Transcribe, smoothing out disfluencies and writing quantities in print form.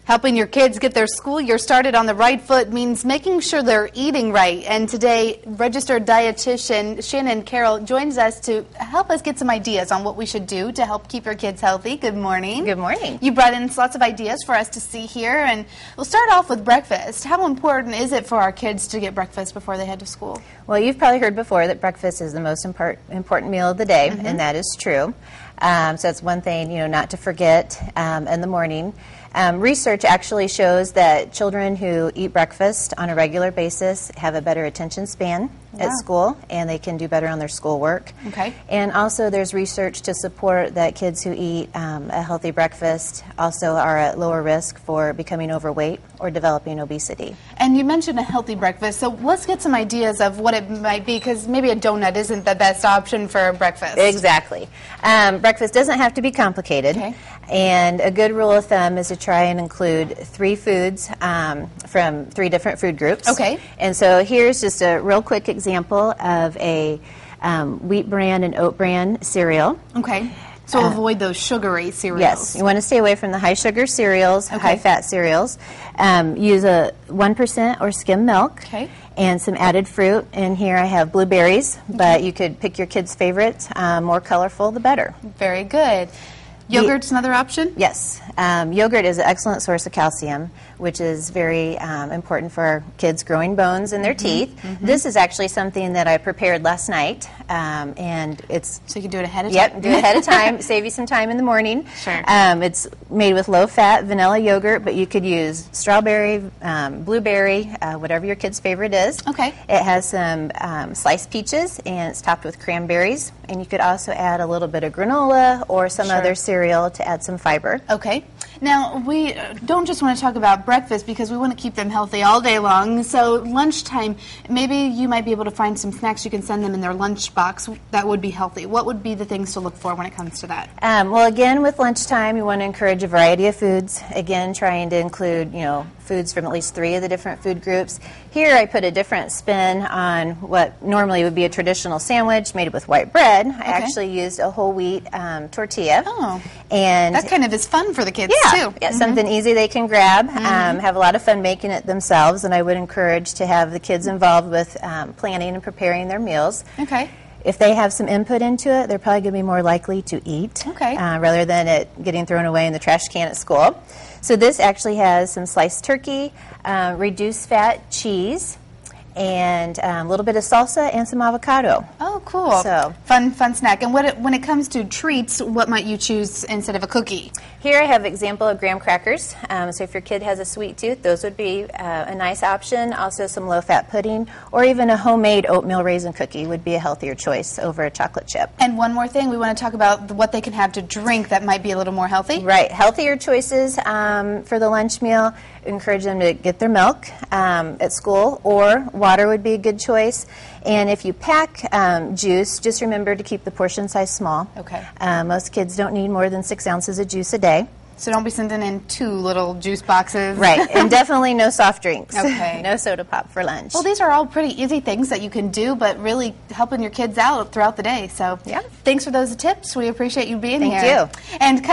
Helping your kids get their school year started on the right foot means making sure they're eating right. And today, registered dietitian Shannon Carroll joins us to help us get some ideas on what we should do to help keep your kids healthy. Good morning. Good morning. You brought in lots of ideas for us to see here, and we'll start off with breakfast. How important is it for our kids to get breakfast before they head to school? Well, you've probably heard before that breakfast is the most important meal of the day, and that is true. So it's one thing, not to forget in the morning. Research actually shows that children who eat breakfast on a regular basis have a better attention span at school, and they can do better on their schoolwork. Okay. And also there's research to support that kids who eat a healthy breakfast also are at lower risk for becoming overweight or developing obesity. And you mentioned a healthy breakfast, so let's get some ideas of what it might be, because maybe a donut isn't the best option for breakfast. Exactly. Breakfast doesn't have to be complicated. Okay. And a good rule of thumb is to try and include 3 foods from 3 different food groups. Okay. And so here's just a real quick example of a wheat bran and oat bran cereal. Okay. So avoid those sugary cereals. Yes, you want to stay away from the high sugar cereals, high fat cereals. Use a 1% or skim milk. Okay. And some added fruit. And here I have blueberries, but you could pick your kid's favorites. More colorful, the better. Very good. Yogurt's another option? Yes. Yogurt is an excellent source of calcium, which is very important for our kids' growing bones in their teeth. This is actually something that I prepared last night, and it's... So you can do it ahead of time? Yep, do it ahead of time, save you some time in the morning. Sure. It's made with low-fat vanilla yogurt, but you could use strawberry, blueberry, whatever your kid's favorite is. Okay. It has some sliced peaches, and it's topped with cranberries, and you could also add a little bit of granola or some other cereal to add some fiber. Okay. Now, we don't just want to talk about breakfast because we want to keep them healthy all day long. So lunchtime, maybe you might be able to find some snacks you can send them in their lunch box that would be healthy. What would be the things to look for when it comes to that? Well, again, with lunchtime, you want to encourage a variety of foods. Again, trying to include, foods from at least 3 of the different food groups. Here I put a different spin on what normally would be a traditional sandwich made with white bread. I actually used a whole wheat tortilla. Oh, and that kind of is fun for the kids too. Yeah, something easy they can grab, have a lot of fun making it themselves, and I would encourage to have the kids involved with planning and preparing their meals. Okay. If they have some input into it, they're probably going to be more likely to eat rather than it getting thrown away in the trash can at school. So this actually has some sliced turkey, reduced fat cheese, and a little bit of salsa and some avocado. Oh, cool. So fun snack. And when it comes to treats, what might you choose instead of a cookie? Here I have an example of graham crackers. So if your kid has a sweet tooth, those would be a nice option. Also some low-fat pudding, or even a homemade oatmeal raisin cookie would be a healthier choice over a chocolate chip. And one more thing, we want to talk about what they can have to drink that might be a little more healthy. Right. Healthier choices for the lunch meal. Encourage them to get their milk at school, or water would be a good choice. And if you pack juice, just remember to keep the portion size small. Okay. Most kids don't need more than 6 ounces of juice a day. So don't be sending in 2 little juice boxes. Right, and definitely no soft drinks. Okay. No soda pop for lunch. Well, these are all pretty easy things that you can do, but really helping your kids out throughout the day. So yeah. Thanks for those tips. We appreciate you being here. Thank you. And